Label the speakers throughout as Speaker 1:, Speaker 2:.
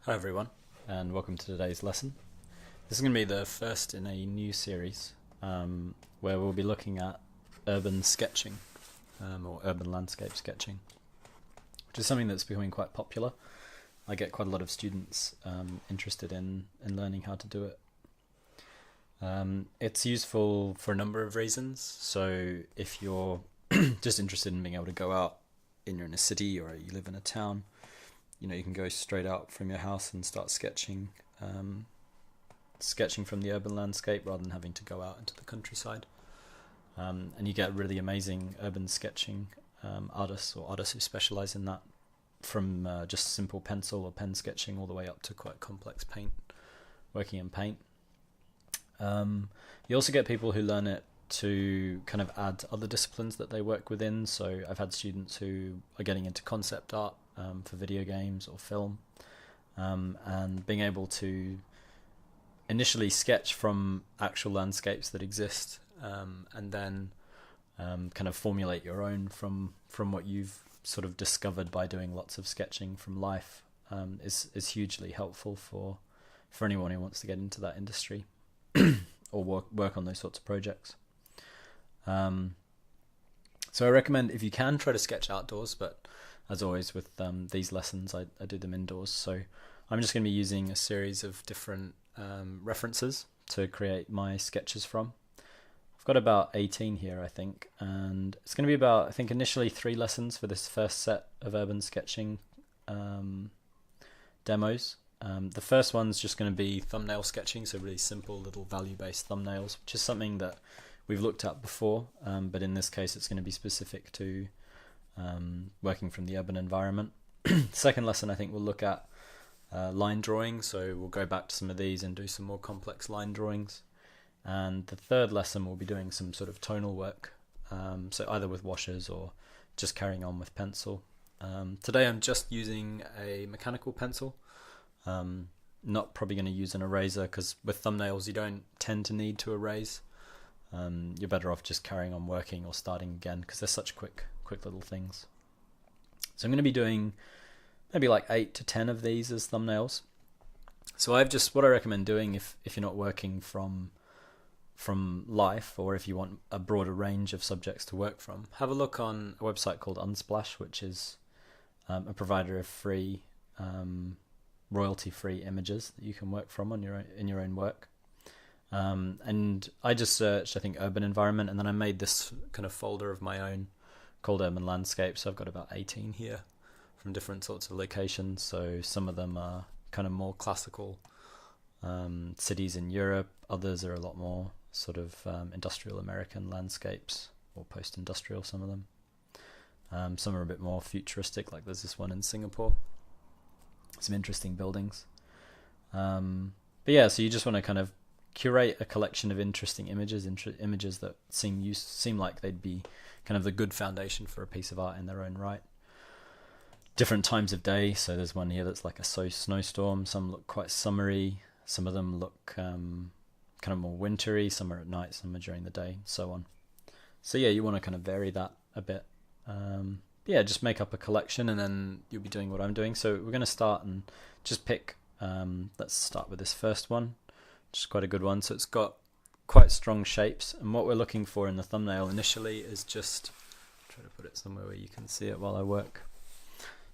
Speaker 1: Hi everyone, and welcome to today's lesson. This is going to be the first in a new series where we'll be looking at urban sketching or urban landscape sketching, which is something that's becoming quite popular. I get quite a lot of students interested in learning how to do it. It's useful for a number of reasons. So if you're just interested in being able to go out and you're in a city or you live in a town, you can go straight out from your house and start sketching from the urban landscape rather than having to go out into the countryside. And you get really amazing urban sketching artists or artists who specialize in that, from just simple pencil or pen sketching all the way up to quite complex working in paint. You also get people who learn it to kind of add other disciplines that they work within. So I've had students who are getting into concept art for video games or film, and being able to initially sketch from actual landscapes that exist, and then kind of formulate your own from what you've sort of discovered by doing lots of sketching from life, is hugely helpful for anyone who wants to get into that industry or work on those sorts of projects. So I recommend, if you can, try to sketch outdoors, but as always with these lessons, I do them indoors. So I'm just going to be using a series of different references to create my sketches from. I've got about 18 here, I think, and it's going to be about, I think, initially 3 lessons for this first set of urban sketching demos. The first one's just going to be thumbnail sketching, so really simple little value-based thumbnails, which is something that we've looked at before, but in this case it's going to be specific to working from the urban environment. Second lesson, I think we'll look at line drawing, so we'll go back to some of these and do some more complex line drawings. And the third lesson we'll be doing some sort of tonal work, so either with washes or just carrying on with pencil. Today I'm just using a mechanical pencil. Not probably going to use an eraser, because with thumbnails you don't tend to need to erase. You're better off just carrying on working or starting again, because they're such quick little things. So I'm going to be doing maybe like 8 to 10 of these as thumbnails. So what I recommend doing, if you're not working from life, or if you want a broader range of subjects to work from, have a look on a website called Unsplash, which is a provider of free royalty-free images that you can work from in your own work. And I just searched, I think, urban environment, and then I made this kind of folder of my own called urban landscape. So I've got about 18 here from different sorts of locations. So some of them are kind of more classical cities in Europe. Others are a lot more sort of industrial American landscapes, or post-industrial, some of them. Some are a bit more futuristic, like there's this one in Singapore. Some interesting buildings. But yeah, so you just want to kind of curate a collection of interesting images that seem like they'd be kind of the good foundation for a piece of art in their own right. Different times of day, so there's one here that's like a snowstorm. Some look quite summery, some of them look kind of more wintry, some are at night, some are during the day, so on. So yeah, you want to kind of vary that a bit. Yeah, just make up a collection, and then you'll be doing what I'm doing. So we're going to start and just pick, let's start with this first one, which is quite a good one. So it's got quite strong shapes, and what we're looking for in the thumbnail initially is just, try to put it somewhere where you can see it while I work.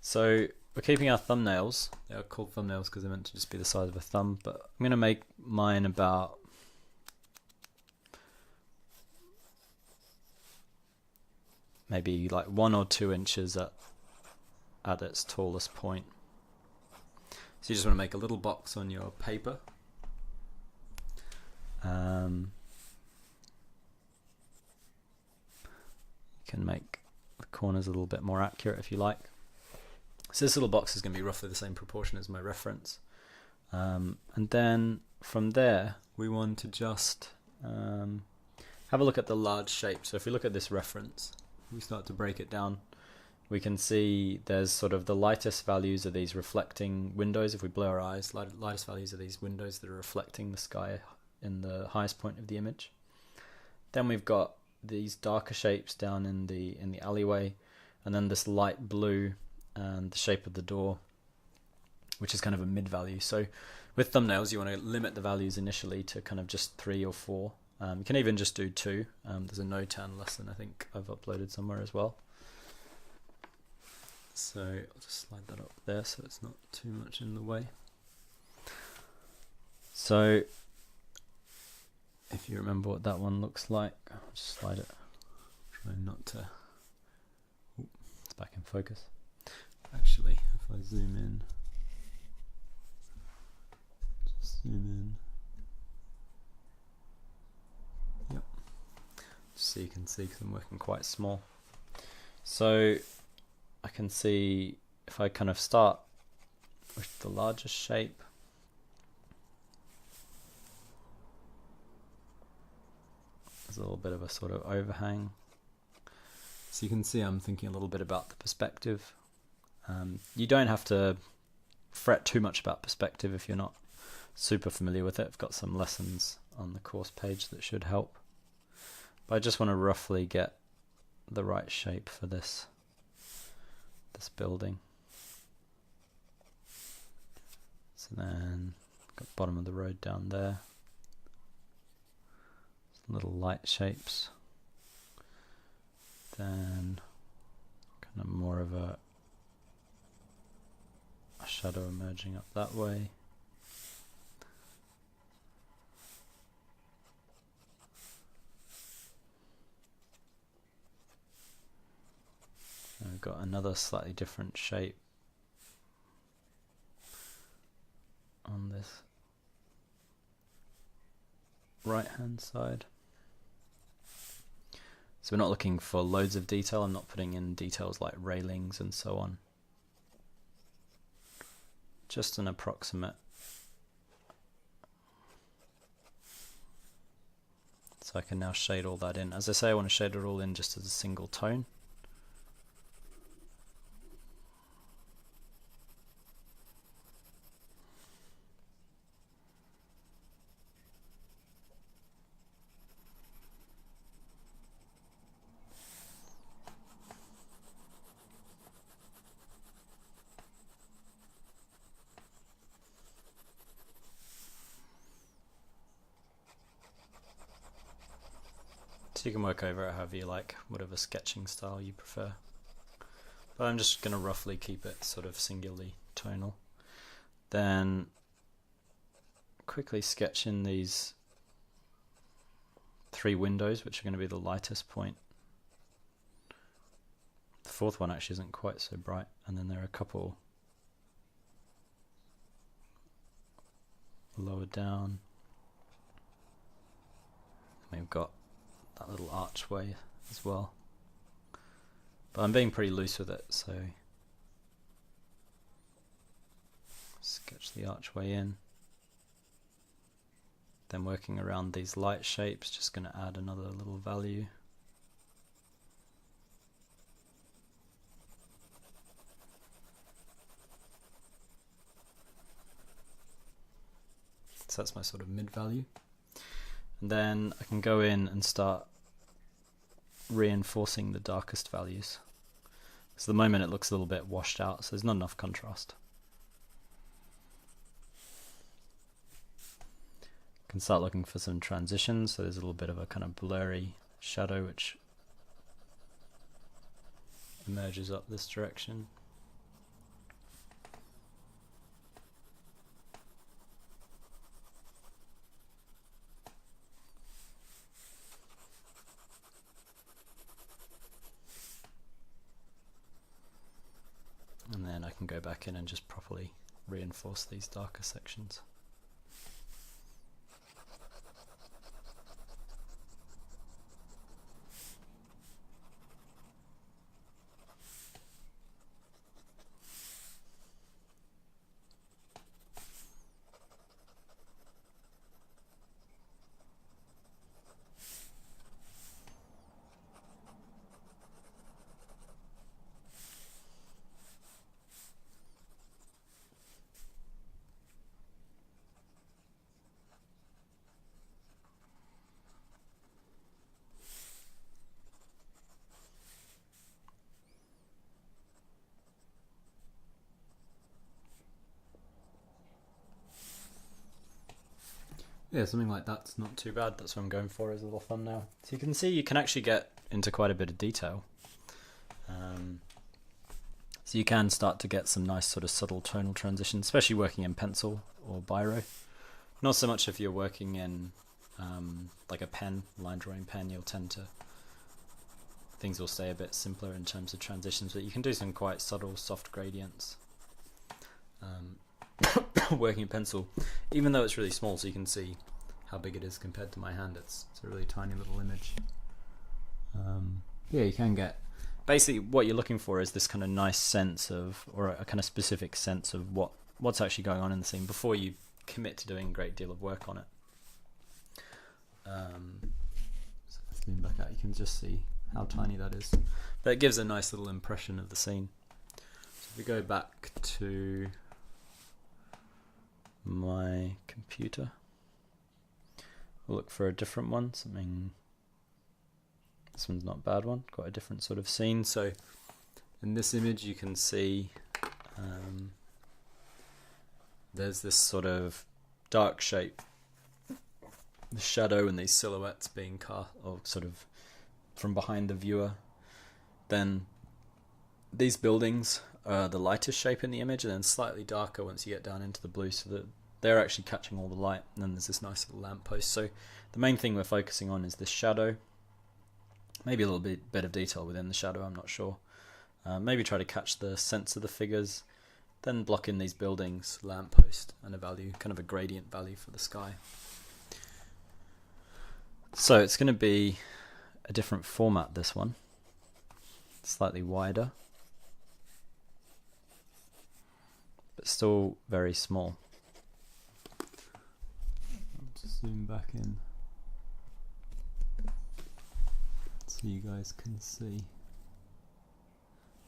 Speaker 1: So we're keeping our thumbnails, they are called thumbnails because they're meant to just be the size of a thumb, but I'm going to make mine about maybe like 1 or 2 inches at its tallest point. So you just want to make a little box on your paper. You can make the corners a little bit more accurate if you like. So this little box is going to be roughly the same proportion as my reference. And then from there we want to just have a look at the large shape. So if we look at this reference, we start to break it down, we can see there's sort of the lightest values of these reflecting windows. If we blur our eyes, lightest values of these windows that are reflecting the sky in the highest point of the image. Then we've got these darker shapes down in the alleyway, and then this light blue and the shape of the door which is kind of a mid value. So with thumbnails, you want to limit the values initially to kind of just 3 or 4. You can even just do 2. There's a no-tan lesson I think I've uploaded somewhere as well. So I'll just slide that up there so it's not too much in the way. So if you remember what that one looks like, I'll just slide it. Try not to... Ooh, it's back in focus. Actually, if I zoom in, just zoom in. Yep. Just so you can see, because I'm working quite small. So I can see if I kind of start with the largest shape, there's a little bit of a sort of overhang. So you can see I'm thinking a little bit about the perspective. You don't have to fret too much about perspective if you're not super familiar with it. I've got some lessons on the course page that should help. But I just want to roughly get the right shape for this building. So then got bottom of the road down there. Some little light shapes. Then kind of more of a shadow emerging up that way. And we've got another slightly different shape on this right hand side. So we're not looking for loads of detail. I'm not putting in details like railings and so on. Just an approximate. So I can now shade all that in. As I say, I want to shade it all in just as a single tone. So you can work over it however you like, whatever sketching style you prefer. But I'm just going to roughly keep it sort of singularly tonal. Then quickly sketch in these 3 windows, which are going to be the lightest point. The 4th one actually isn't quite so bright, and then there are a couple lower down. And we've got that little archway as well, but I'm being pretty loose with it, so sketch the archway in, then working around these light shapes, just going to add another little value. So that's my sort of mid value. And then I can go in and start reinforcing the darkest values. So at the moment it looks a little bit washed out, so there's not enough contrast. Can start looking for some transitions, so there's a little bit of a kind of blurry shadow which emerges up this direction. And then I can go back in and just properly reinforce these darker sections. Yeah, something like that's not too bad. That's what I'm going for as a little thumbnail. So you can see you can actually get into quite a bit of detail. So you can start to get some nice sort of subtle tonal transitions, especially working in pencil or biro. Not so much if you're working in like a pen, line drawing pen, you'll tend to, things will stay a bit simpler in terms of transitions, but you can do some quite subtle, soft gradients. Working in pencil, even though it's really small, so you can see how big it is compared to my hand. It's a really tiny little image. Yeah, you can get, basically what you're looking for is this kind of nice sense of, or a kind of specific sense of what's actually going on in the scene before you commit to doing a great deal of work on it. So if I zoom back out, you can just see how tiny that is. But it gives a nice little impression of the scene. So if we go back to my computer, we'll look for a different one, something, this one's not a bad one, quite a different sort of scene. So in this image you can see there's this sort of dark shape, the shadow and these silhouettes being cast, or sort of from behind the viewer. Then these buildings are the lightest shape in the image, and then slightly darker once you get down into the blue, so that they're actually catching all the light. And then there's this nice little lamppost. So the main thing we're focusing on is this shadow. Maybe a little bit of detail within the shadow, I'm not sure. Maybe try to catch the sense of the figures, then block in these buildings, lamppost, and a value, kind of a gradient value for the sky. So it's going to be a different format, this one. Slightly wider, but still very small. I'll just zoom back in so you guys can see.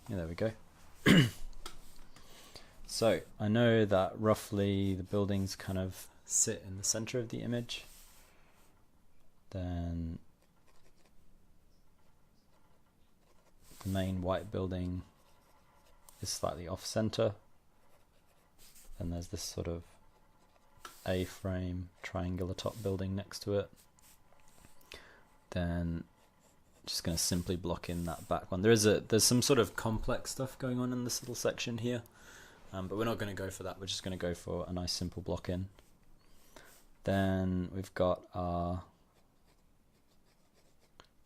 Speaker 1: Yeah, there we go. So I know that roughly the buildings kind of sit in the center of the image. Then the main white building is slightly off center. Then there's this sort of A-frame triangular top building next to it. Then just going to simply block in that back one. There's some sort of complex stuff going on in this little section here, but we're not going to go for that. We're just going to go for a nice simple block in. Then we've got our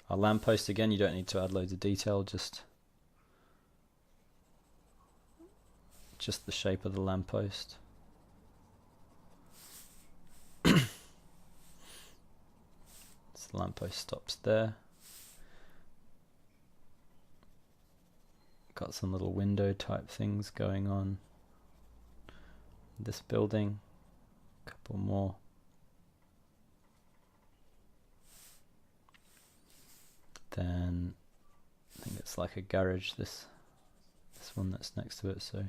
Speaker 1: lamppost again. You don't need to add loads of detail, just the shape of the lamppost. So the lamppost stops there. Got some little window type things going on. This building, a couple more. Then I think it's like a garage, this one that's next to it, so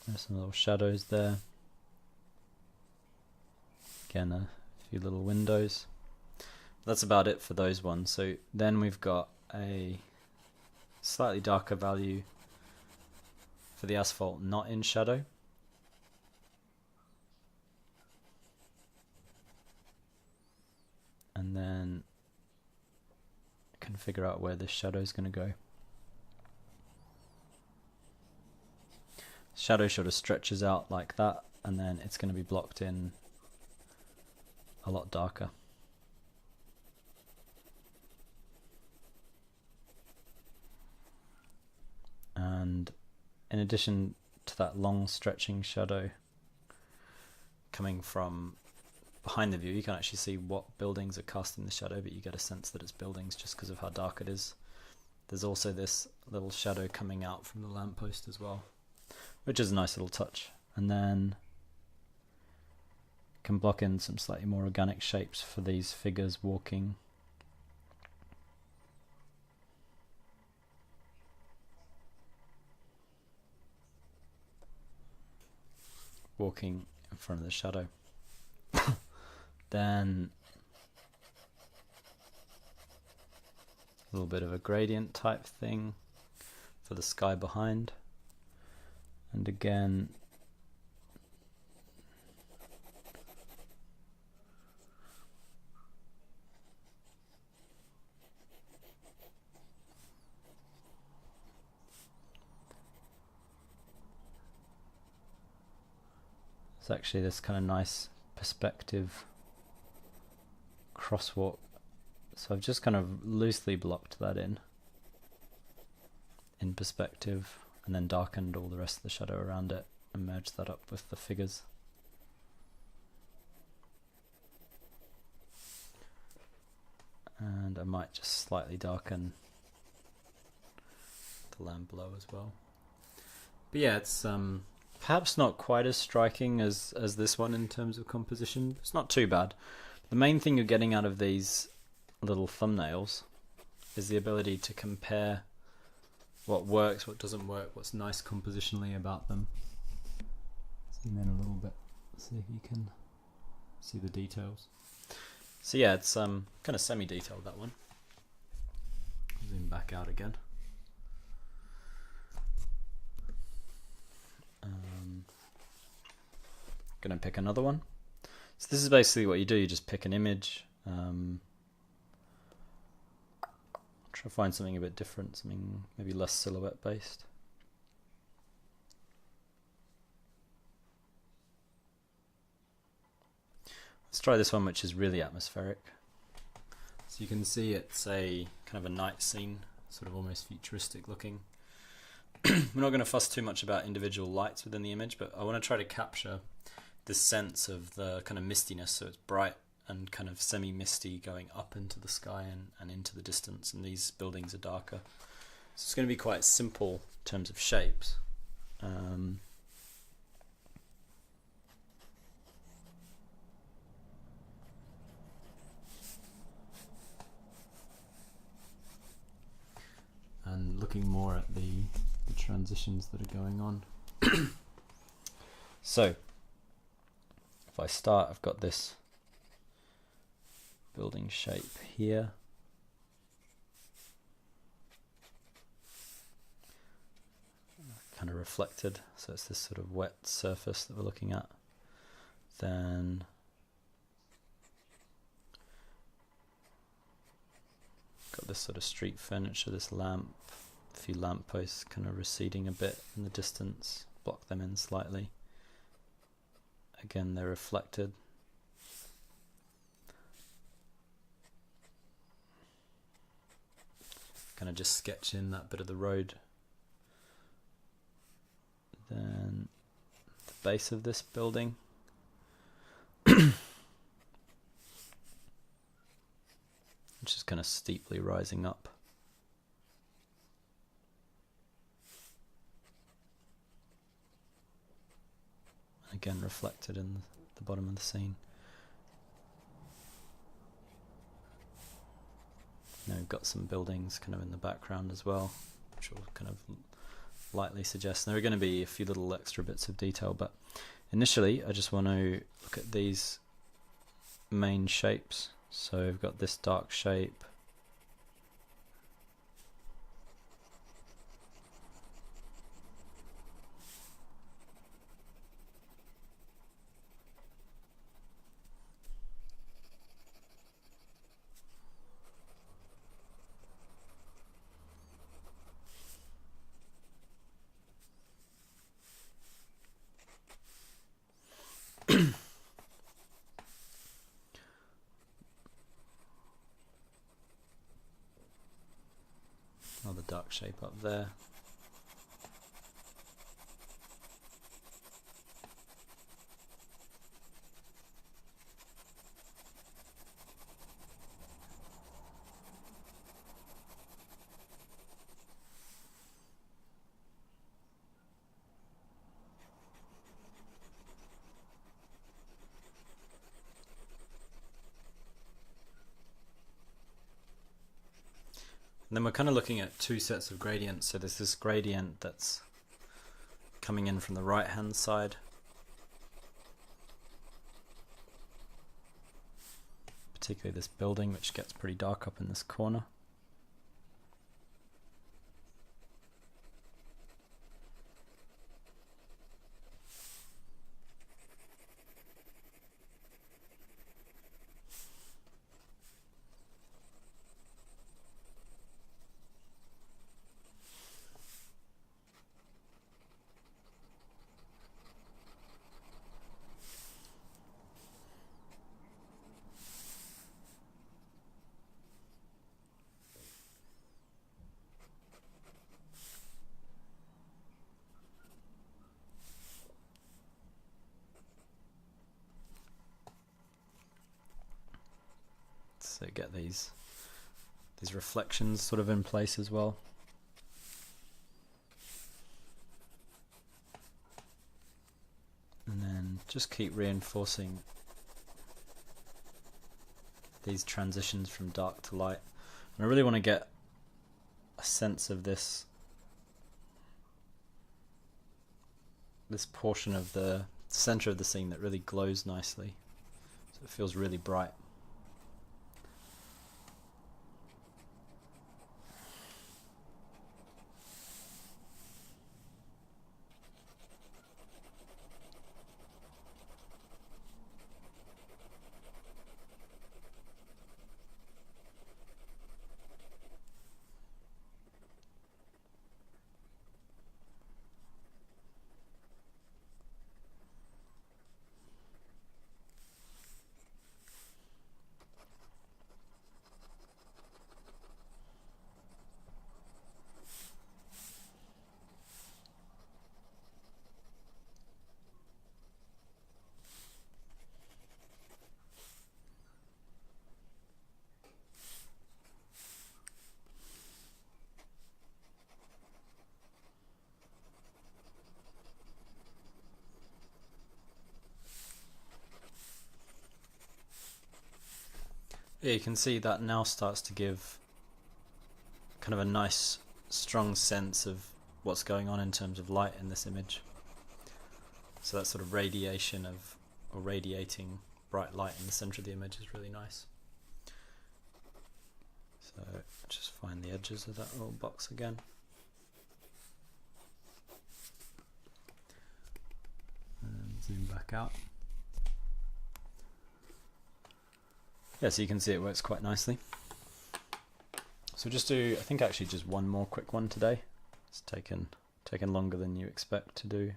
Speaker 1: there's some little shadows there. Again, a few little windows. That's about it for those ones. So then we've got a slightly darker value for the asphalt not in shadow. And then can figure out where this shadow is going to go. Shadow sort of stretches out like that, and then it's going to be blocked in a lot darker. And in addition to that long stretching shadow coming from behind the view, you can actually see what buildings are casting the shadow, but you get a sense that it's buildings just because of how dark it is. There's also this little shadow coming out from the lamppost as well, which is a nice little touch. And then can block in some slightly more organic shapes for these figures walking. Walking in front of the shadow. Then a little bit of a gradient type thing for the sky behind. And again, There's actually this kind of nice perspective crosswalk. So I've just kind of loosely blocked that in perspective, and then darkened all the rest of the shadow around it and merged that up with the figures. And I might just slightly darken the land below as well. But yeah, it's perhaps not quite as striking as this one in terms of composition. It's not too bad. The main thing you're getting out of these little thumbnails is the ability to compare what works, what doesn't work, what's nice compositionally about them. Zoom in a little bit, see if you can see the details. So yeah, it's kind of semi-detailed, that one. Zoom back out again. Gonna pick another one. So this is basically what you do. You just pick an image. Try to find something a bit different, something maybe less silhouette based. Let's try this one, which is really atmospheric. So you can see it's a kind of a night scene, sort of almost futuristic looking. We're not going to fuss too much about individual lights within the image, but I want to try to capture this sense of the kind of mistiness. So it's bright and kind of semi-misty going up into the sky and into the distance, and these buildings are darker. So it's going to be quite simple in terms of shapes. And looking more at the transitions that are going on. So if I start, I've got this building shape here. Kind of reflected, so it's this sort of wet surface that we're looking at. Then got this sort of street furniture, this lamp, a few lampposts kind of receding a bit in the distance, block them in slightly. Again, they're reflected. Kind of just sketch in that bit of the road. Then the base of this building. Which is kind of steeply rising up. Again, reflected in the bottom of the scene. Now we've got some buildings kind of in the background as well, which will kind of lightly suggest. There are going to be a few little extra bits of detail, but initially I just want to look at these main shapes. So we've got this dark shape. Another dark shape up there. And then we're kind of looking at two sets of gradients. So there's this gradient that's coming in from the right hand side, particularly this building, which gets pretty dark up in this corner. So get these reflections sort of in place as well. And then just keep reinforcing these transitions from dark to light. And I really want to get a sense of this portion of the center of the scene that really glows nicely. So it feels really bright. Yeah, you can see that now starts to give kind of a nice, strong sense of what's going on in terms of light in this image. So that sort of radiation of, or radiating bright light in the center of the image is really nice. So just find the edges of that little box again. And zoom back out. Yeah, so you can see it works quite nicely. So just do, I think actually just one more quick one today. It's taken longer than you expect to do.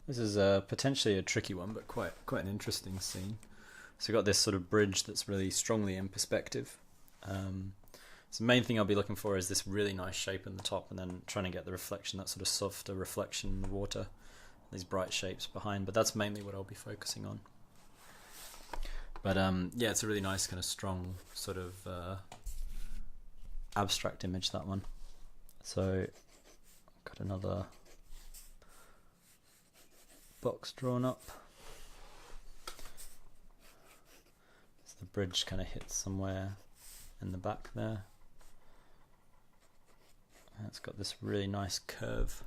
Speaker 1: This is potentially a tricky one, but quite an interesting scene. So we've got this sort of bridge that's really strongly in perspective. So the main thing I'll be looking for is this really nice shape in the top, and then trying to get the reflection, that sort of softer reflection in the water, these bright shapes behind, but that's mainly what I'll be focusing on. But yeah, it's a really nice kind of strong sort of abstract image, that one. So got another box drawn up. So the bridge kind of hits somewhere in the back there. And it's got this really nice curve.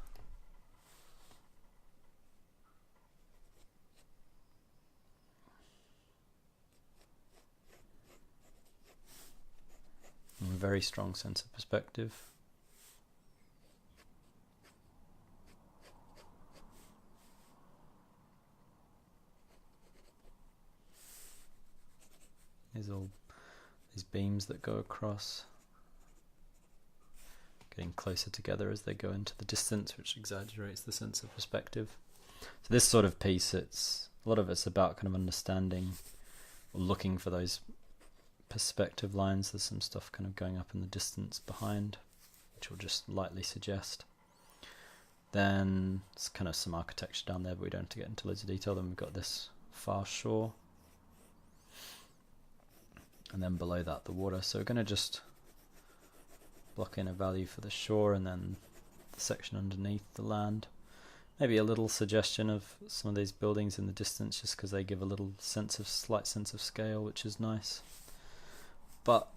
Speaker 1: And a very strong sense of perspective. These beams that go across, getting closer together as they go into the distance, which exaggerates the sense of perspective. So this sort of piece, a lot of it's about kind of understanding or looking for those perspective lines. There's some stuff kind of going up in the distance behind, which will just lightly suggest. Then it's kind of some architecture down there, but we don't have to get into loads of detail. Then we've got this far shore. And then below that, the water. So we're going to just block in a value for the shore, and then the section underneath the land. Maybe a little suggestion of some of these buildings in the distance, just because they give a little slight sense of scale, which is nice. But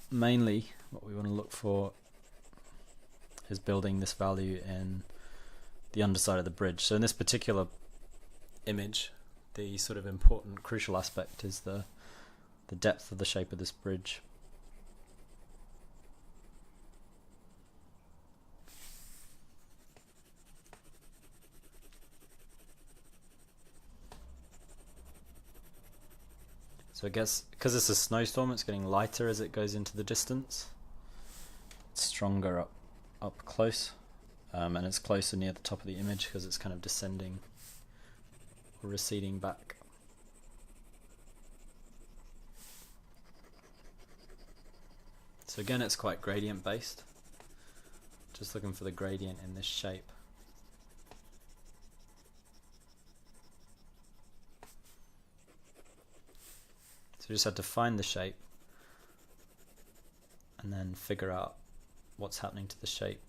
Speaker 1: mainly what we want to look for is building this value in the underside of the bridge. So in this particular image, the sort of important, crucial aspect is the depth of the shape of this bridge. So I guess because it's a snowstorm, it's getting lighter as it goes into the distance. It's stronger up close, and it's closer near the top of the image because it's kind of descending or receding back. So again, it's quite gradient based. Just looking for the gradient in this shape. So we just had to find the shape and then figure out what's happening to the shape.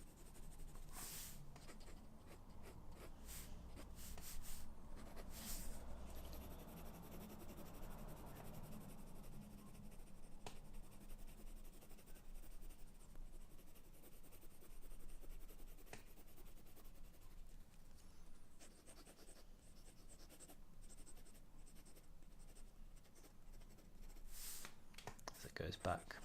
Speaker 1: As it goes back.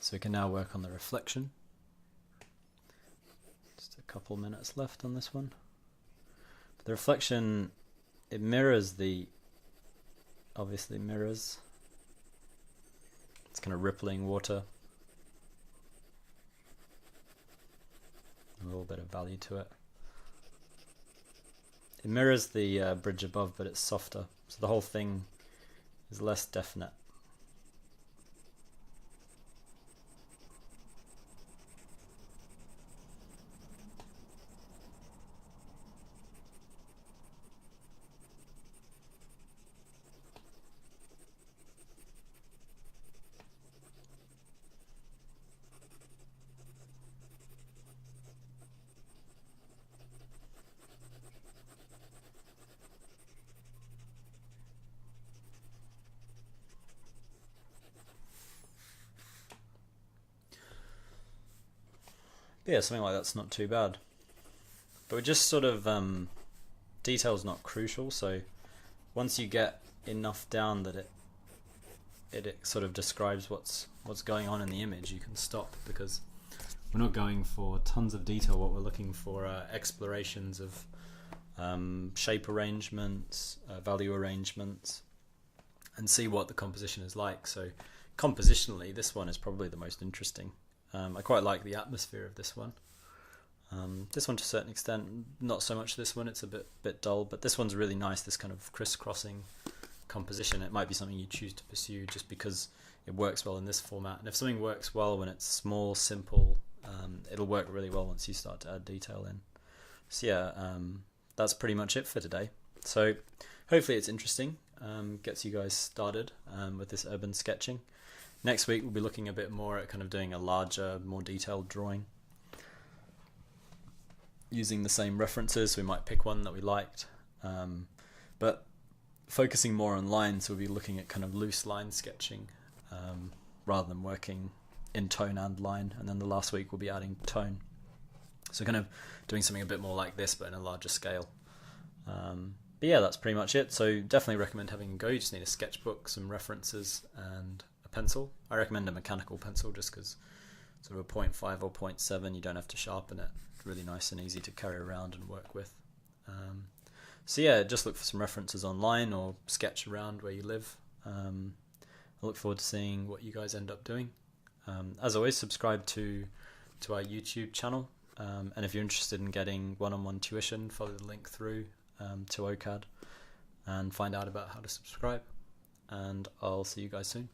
Speaker 1: So we can now work on the reflection. Just a couple minutes left on this one. The reflection, it mirrors obviously mirrors. It's kind of rippling water. A little bit of value to it. It mirrors the bridge above, but it's softer. So the whole thing is less definite. But yeah, something like that's not too bad. But we're just sort of, detail's not crucial, so once you get enough down that it sort of describes what's going on in the image, you can stop, because we're not going for tons of detail. What we're looking for are explorations of shape arrangements, value arrangements, and see what the composition is like. So compositionally, this one is probably the most interesting. I quite like the atmosphere of this one. This one to a certain extent, not so much this one, it's a bit dull, but this one's really nice, this kind of crisscrossing composition. It might be something you choose to pursue just because it works well in this format. And if something works well when it's small, simple, it'll work really well once you start to add detail in. So yeah, that's pretty much it for today. So hopefully it's interesting, gets you guys started with this urban sketching. Next week we'll be looking a bit more at kind of doing a larger, more detailed drawing using the same references. We might pick one that we liked, but focusing more on lines, we'll be looking at kind of loose line sketching rather than working in tone and line. And then the last week we'll be adding tone. So kind of doing something a bit more like this but in a larger scale. But yeah, that's pretty much it. So definitely recommend having a go. You just need a sketchbook, some references, and a pencil. I recommend a mechanical pencil just because sort of a 0.5 or 0.7, you don't have to sharpen it. It's really nice and easy to carry around and work with. So yeah, just look for some references online or sketch around where you live. I look forward to seeing what you guys end up doing. As always, subscribe to our YouTube channel. And if you're interested in getting one-on-one tuition, follow the link through to OCAD and find out about how to subscribe. And I'll see you guys soon.